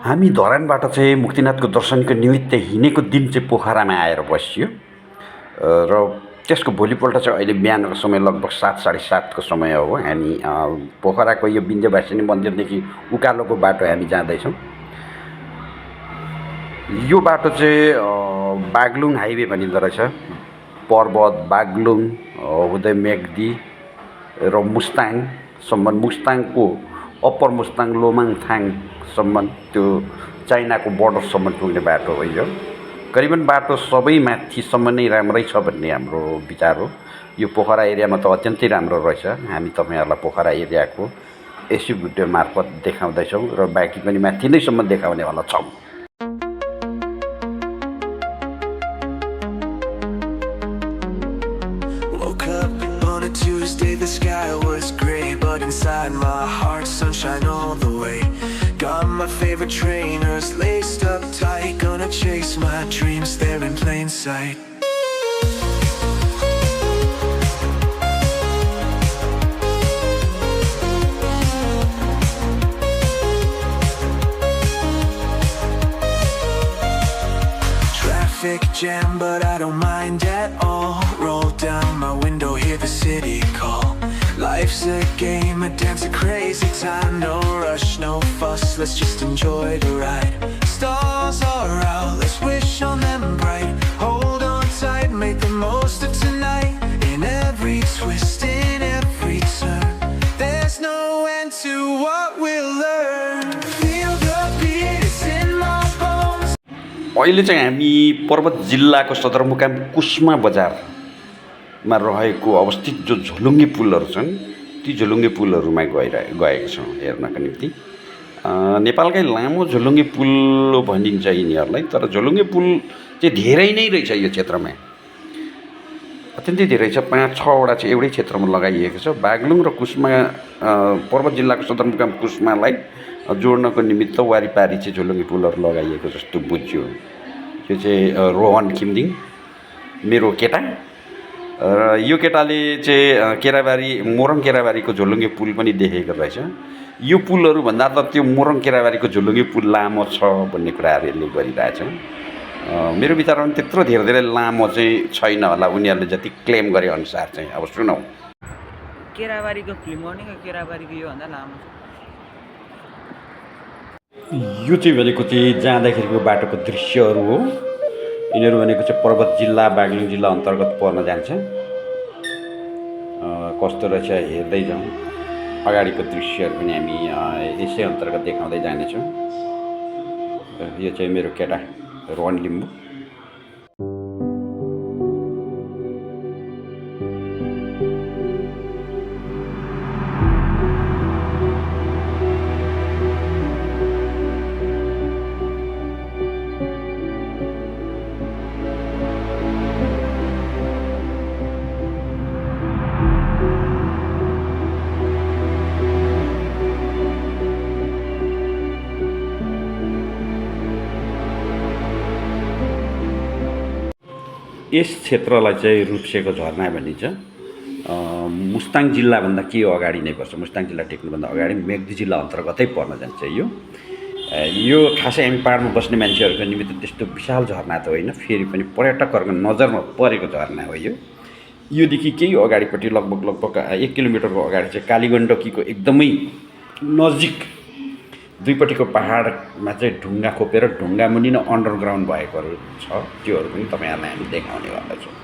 हामी धरानबाट चाहिँ मुक्तिनाथको दर्शनको निमित्त हिँडेको दिन चाहिँ पोखरामा आएर बसियो र त्यसको भोलिपल्ट चाहिँ अहिले बिहानको समय लगभग 7 साढे 7 को समय हो। हामी पोखराको यो विन्ध्यवासिनी मन्दिरदेखि उकालोको बाटो हामी जाँदैछौँ। यो बाटो चाहिँ बागलुङ हाइवे भनिँदो रहेछ। पर्वत बागलुङ हुँदै मेगदी र मुस्ताङसम्म, मुस्ताङको अप्पर मुस्ताङ लोमाङथाङसम्म त्यो चाइनाको बोर्डरसम्म पुग्ने बाटो हो यो। करिबन बाटो सबै माथिसम्म नै राम्रै छ भन्ने हाम्रो विचार हो। यो पोखरा एरियामा त अत्यन्तै राम्रो रहेछ। हामी तपाईँहरूलाई पोखरा एरियाको एसयु भिडियो मार्फत देखाउँदैछौँ र बाँकी पनि माथि नैसम्म देखाउनेवाला छौँ। Tuesday, the sky was gray, but inside my heart, sunshine all the way. Got my favorite trainers laced up tight, gonna chase my dreams there in plain sight. Traffic jam, but I don't mind at all. Roll down my window, hear the city call. Life's a game, a dance, a crazy time. No rush, no fuss, let's just enjoy the ride. Stars are out, let's wish on them bright. Hold on tight, make the most of tonight. In every twist, in every turn, there's no end to what we'll learn. Feel the beat, it's in my bones. अहिले चाहिँ हामी पर्वत जिल्लाको सदरमुकाम कुस्मा बजारमा रहेको अवस्थित जो झोलुङ्गे पुलहरू छन् ती झोलुङ्गे पुलहरूमा गएका छौँ हेर्नका निम्ति। नेपालकै लामो झोलुङ्गे पुल भनिन्छ यिनीहरूलाई, तर झोलुङ्गे पुल चाहिँ धेरै नै रहेछ यो क्षेत्रमा, अत्यन्तै धेरै छ। 5-6 वटा चाहिँ एउटै क्षेत्रमा लगाइएको छ। बागलुङ र कुस्मा पर्वत जिल्लाको सदरमुकाम कुस्मालाई जोड्नको निमित्त वारिपारि चाहिँ झोलुङ्गे पुलहरू लगाइएको जस्तो बुझ्यो। यो चाहिँ रोहन खिमदिङ मेरो केटा, र यो केटाले चाहिँ मोरङ केराबारीको झोलुङ्गे पुल पनि देखेको रहेछ। यो पुलहरूभन्दा त त्यो मोरङ केराबारीको झोलुङ्गे पुल लामो छ भन्ने कुराहरू यसले गरिरहेछ। मेरो विचारमा त्यत्रो धेरै लामो चाहिँ छैन होला, उनीहरूले जति क्लेम गरे अनुसार चाहिँ। अब सुनौ, केराबारीको फिल्म गर्नेको केराबारीको योभन्दा लामो छ। यो चाहिँ भनेको चाहिँ जाँदाखेरिको बाटोको दृश्यहरू हो। यिनीहरू भनेको चाहिँ पर्वत जिल्ला बागलुङ जिल्ला अन्तर्गत पर्न जान्छ। कस्तो रहेछ हेर्दै जाउँ। अगाडिको दृश्यहरू पनि हामी यसै अन्तर्गत देखाउँदै जानेछौँ। यो चाहिँ मेरो केटा रोहन लिम्बू। यस क्षेत्रलाई चाहिँ रूप्सेको झरना भनिन्छ। मुस्ताङ जिल्लाभन्दा के अगाडि नै पर्छ। मुस्ताङ जिल्ला टेक्नुभन्दा अगाडि मेगदी जिल्ला अन्तर्गतै पर्न जान्छ यो खासै हामी पाहाडमा बस्ने मान्छेहरूको निमित्त त्यस्तो विशाल झरना त होइन, फेरि पनि पर्यटकहरूको नजरमा परेको झरना हो योदेखि केही अगाडिपट्टि लगभग 1 किलोमिटरको अगाडि चाहिँ कालीगण्डकीको एकदमै नजिक दुईपट्टिको पहाडमा चाहिँ ढुङ्गा खोपेर ढुङ्गा मुनि नै अन्डरग्राउन्ड भएकोहरू छ। त्योहरू पनि तपाईँहरूलाई हामी देखाउनेवाला छौँ।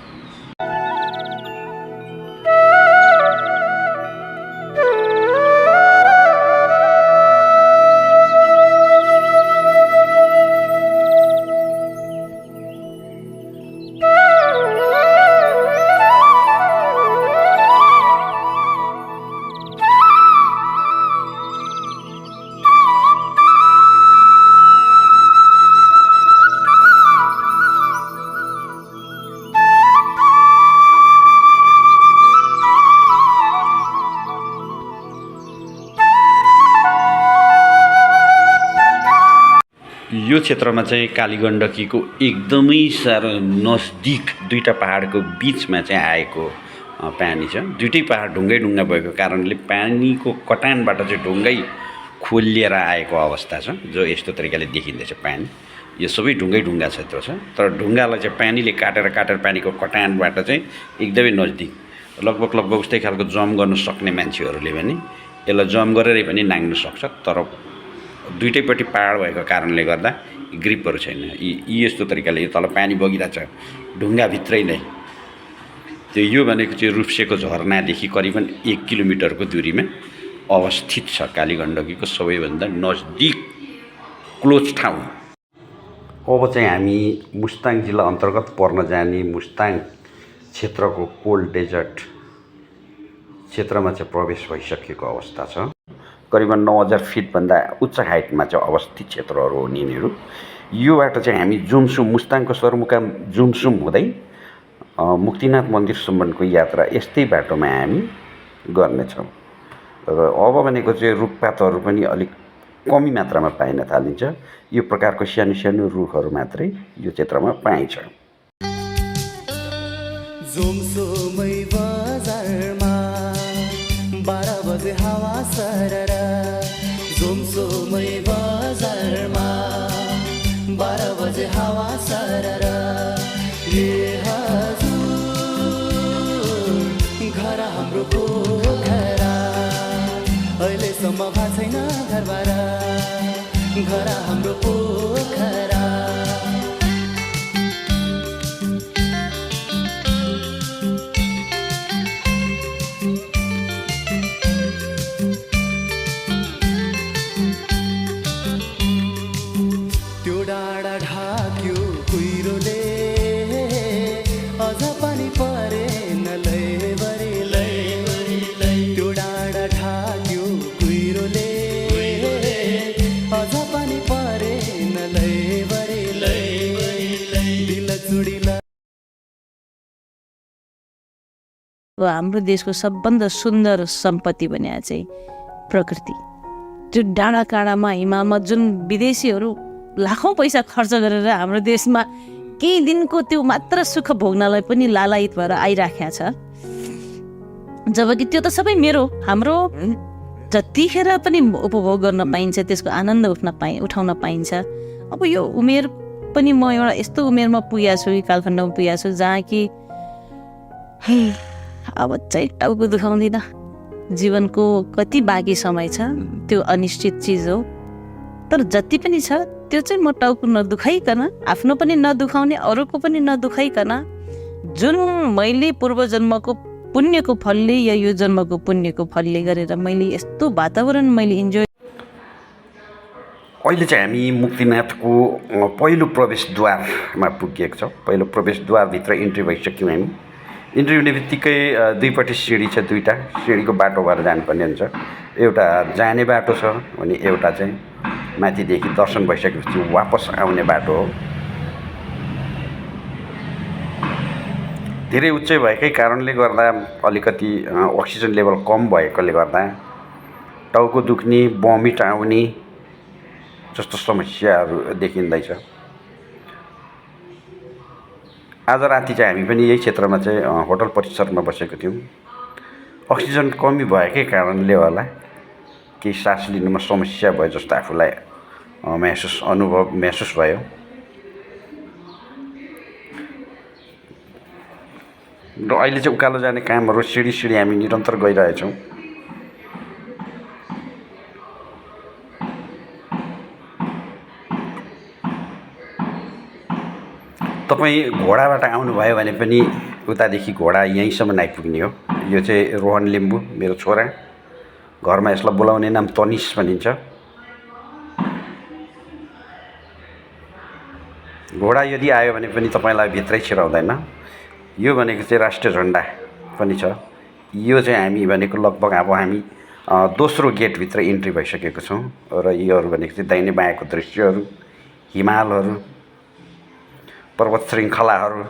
यो क्षेत्रमा चाहिँ कालीगण्डकीको एकदमै साह्रो नजदिक दुईटा पहाडको बिचमा चाहिँ आएको पानी छ। दुईटै पहाड ढुङ्गै ढुङ्गा भएको कारणले पानीको कटानबाट चाहिँ ढुङ्गै खोलिएर आएको अवस्था छ जो यस्तो तरिकाले देखिँदैछ पानी। यो सबै ढुङ्गा क्षेत्र छ, तर ढुङ्गालाई चाहिँ पानीले काटेर पानीको कटानबाट चाहिँ एकदमै नजिक लगभग उस्तै खालको जम्प गर्न सक्ने मान्छेहरूले पनि यसलाई जम्प गरेरै पनि नाग्न सक्छ। तर दुईटैपट्टि पहाड भएको कारणले गर्दा ग्रिपहरू छैन। यी यस्तो तरिकाले यो तल पानी बगिरहेछ ढुङ्गाभित्रै नै। त्यो यो भनेको चाहिँ रूप्सेको झरनादेखि करिबन 1 किलोमिटरको दूरीमा अवस्थित छ कालीगण्डकीको सबैभन्दा नजिक क्लोज ठाउँ। अब चाहिँ हामी मुस्ताङ जिल्ला अन्तर्गत पर्न जाने मुस्ताङ क्षेत्रको कोल्ड डेजर्ट क्षेत्रमा चाहिँ प्रवेश भइसकेको अवस्था छ। करिबन 9000 फिटभन्दा उच्च हाइटमा चाहिँ अवस्थित क्षेत्रहरू हो यिनीहरू। यो बाटो चाहिँ हामी जुमसुम मुस्ताङको सदरमुकाम जुमसुम हुँदै मुक्तिनाथ मन्दिरसम्मको यात्रा यस्तै बाटोमा हामी गर्नेछौँ। र अब भनेको चाहिँ रुखपातहरू पनि अलिक कमी मात्रामा पाइन थालिन्छ। यो प्रकारको सानो रुखहरू मात्रै यो क्षेत्रमा पाइन्छ। जुमसुमै बजारमा 12 बजे हावा सरर, जुमसुमै बजारमा 12 बजे हावा सरर। ए हजुर घर हाम्रो पोखरा, अहिलेसम्म भएको छैन घरबार, घर हाम्रो पोखरा। त्यो डाँडा ढाक्यो कुहिरोले, अझ पानी परेन लैबरी। त्यो डाँडा ढाक्यो कुहिरोले, अझ पानी परेन लैबरी। दिल चुडिला। हाम्रो देशको सबभन्दा सुन्दर सम्पत्ति भने चाहिँ प्रकृति। त्यो डाँडा काँडामा हिमालमा जुन विदेशीहरू लाखौँ पैसा खर्च गरेर हाम्रो देशमा केही दिनको त्यो मात्र सुख भोग्नलाई पनि लालायित भएर आइराखेको छ, जबकि त्यो त सबै हाम्रो जतिखेर पनि उपभोग गर्न पाइन्छ, त्यसको आनन्द उठाउन पाइन्छ। अब यो उमेर पनि म एउटा यस्तो उमेरमा पुगेको छु कि कालखण्डमा पुगेको छु जहाँ कि अब चाहिँ टाउको दुखाउँदिनँ। जीवनको कति बाँकी समय छ त्यो अनिश्चित चिज हो, तर जति पनि छ त्यो चाहिँ म टाउको नदुखाइकन, आफ्नो पनि नदुखाउने अरूको पनि नदुखाइकन, जुन मैले पूर्वजन्मको पुण्यको फलले या यो जन्मको पुण्यको फलले गरेर मैले यस्तो वातावरण मैले इन्जोय। अहिले चाहिँ हामी मुक्तिनाथको पहिलो प्रवेशद्वारमा पुगेको छौँ। पहिलो प्रवेशद्वारभित्र इन्ट्री भइसक्यौँ हामी। इन्ट्री हुने बित्तिकै दुईपट्टि सिँढी छ, दुईवटा सिँढीको बाटो भएर जानुपर्ने हुन्छ। एउटा जाने बाटो छ भने एउटा चाहिँ माथिदेखि दर्शन भइसकेपछि वापस आउने बाटो हो। धेरै उच्च भएकै कारणले गर्दा अलिकति अक्सिजन लेभल कम भएकोले गर्दा टाउको दुख्ने, बमिट आउने जस्तो समस्याहरू देखिँदैछ। आज राति चाहिँ हामी पनि यही क्षेत्रमा चाहिँ होटल परिसरमा बसेको थियौँ। अक्सिजन कमी भएकै कारणले होला केही सास लिनुमा समस्या भयो जस्तो आफूलाई महसुस भयो। र अहिले चाहिँ उकालो जाने कामहरू सिँढी हामी निरन्तर गइरहेछौँ। तपाईँ घोडाबाट आउनुभयो भने पनि उतादेखि घोडा यहीँसम्म आइपुग्ने हो। यो चाहिँ रोहन लिम्बू मेरो छोरा, घरमा यसलाई बोलाउने नाम तनिस भनिन्छ। घोडा यदि आयो भने पनि तपाईँलाई भित्रै छिराउँदैन। यो भनेको चाहिँ राष्ट्रिय झन्डा पनि छ। यो चाहिँ हामी भनेको लगभग अब हामी दोस्रो गेटभित्र इन्ट्री भइसकेको छौँ। र योहरू भनेको चाहिँ दाहिने बायाँको दृश्यहरू, हिमालहरू, पर्वत श्रृङ्खलाहरू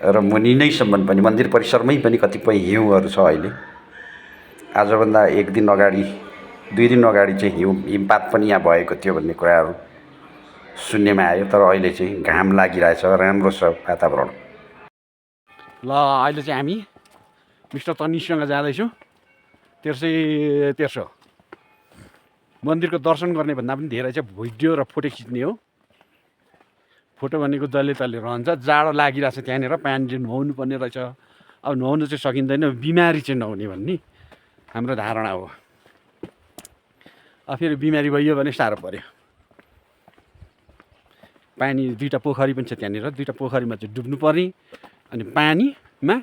र मुनि नैसम्म पनि मन्दिर परिसरमै पनि कतिपय हिउँहरू छ। अहिले आजभन्दा 1 दिन अगाडि 2 दिन अगाडि चाहिँ हिमपात पनि यहाँ भएको थियो भन्ने कुराहरू सुन्नेमा आयो। तर अहिले चाहिँ घाम लागिरहेछ, राम्रो छ वातावरण। ल अहिले चाहिँ हामी मिस्टर तनिससँग जाँदैछौँ। 1313 मन्दिरको दर्शन गर्ने भन्दा पनि धेरै चाहिँ भिडियो र फोटो खिच्ने हो। फोटो भनेको जसले तसले रहन्छ, जाडो लागिरहेछ त्यहाँनिर, पानी चाहिँ नुहाउनु पर्ने रहेछ। अब नुहाउनु चाहिँ सकिँदैन, बिमारी चाहिँ नहुने भन्ने हाम्रो धारणा हो। अब फेरि बिमारी भइयो भने साह्रो पऱ्यो। पानी 2टा पोखरी पनि छ त्यहाँनिर, 2टा पोखरीमा चाहिँ डुब्नु पर्ने, अनि पानीमा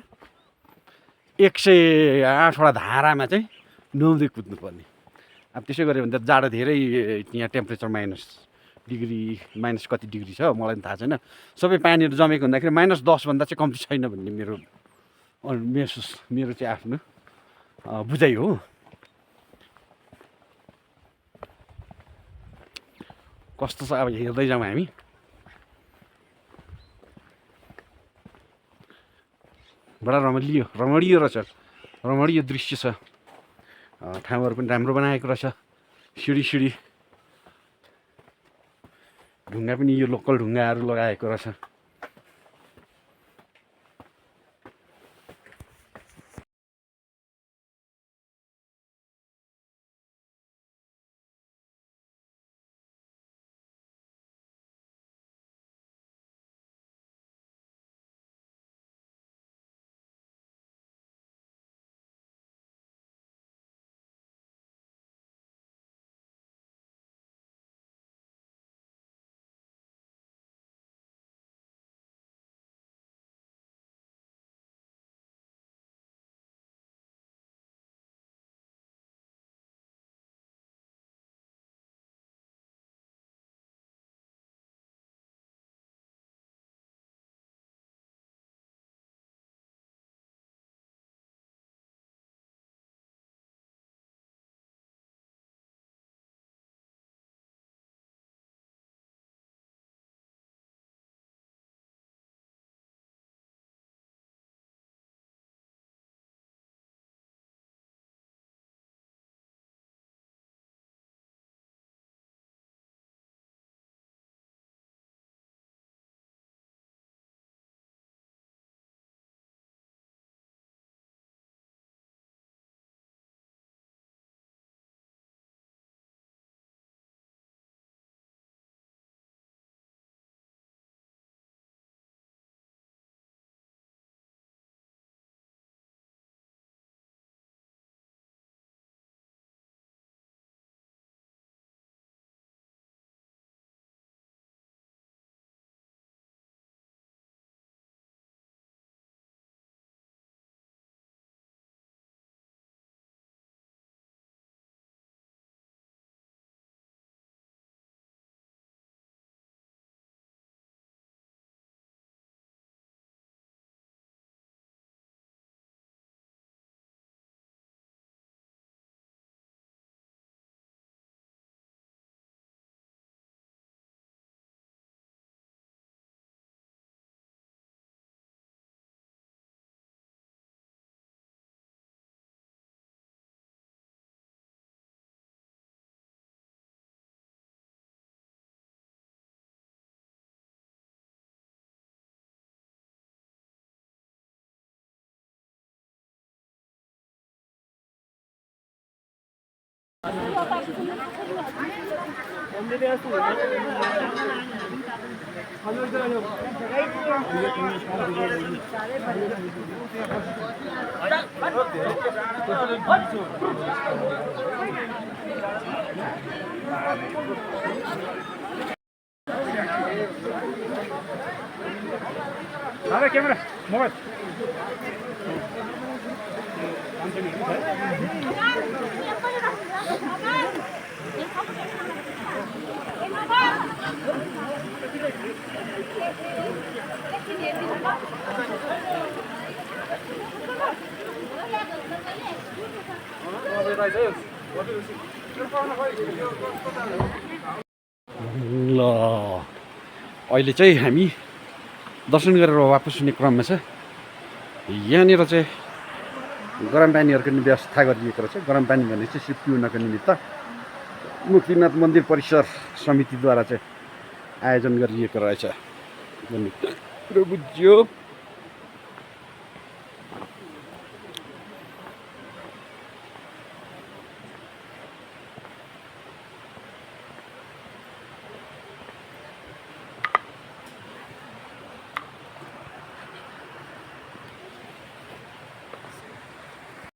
108वटा धारामा चाहिँ नुहाउँदै कुद्नु पर्ने। अब त्यसो गऱ्यो भने त जाडो धेरै, यहाँ टेम्परेचर -डिग्री कति डिग्री छ मलाई पनि थाहा छैन। सबै पानीहरू जमेको हुँदाखेरि -10 भन्दा चाहिँ कम्ती छैन भन्ने मेरो चाहिँ आफ्नो बुझाइ हो। कस्तो छ अब हेर्दै जाउँ हामी। बडा रमणीय रहेछ, रमणीय दृश्य छ। ठाउँहरू पनि राम्रो बनाएको रहेछ, सिँढी ढुङ्गा पनि यो लोकल ढुङ्गाहरू लगाएको रहेछ। क्यामेरा मोबाइल ल अहिले चाहिँ हामी दर्शन गरेर वापस हुने क्रममा छ। यहाँनिर चाहिँ गरम पानीहरूको व्यवस्था गरिएको रहेछ। गरम पानी भने चाहिँ सिप पिउनको निमित्त मुक्तिनाथ मन्दिर परिसर समितिद्वारा चाहिँ आयोजन गरिएको रहेछ भन्ने कुरो बुझ्यो।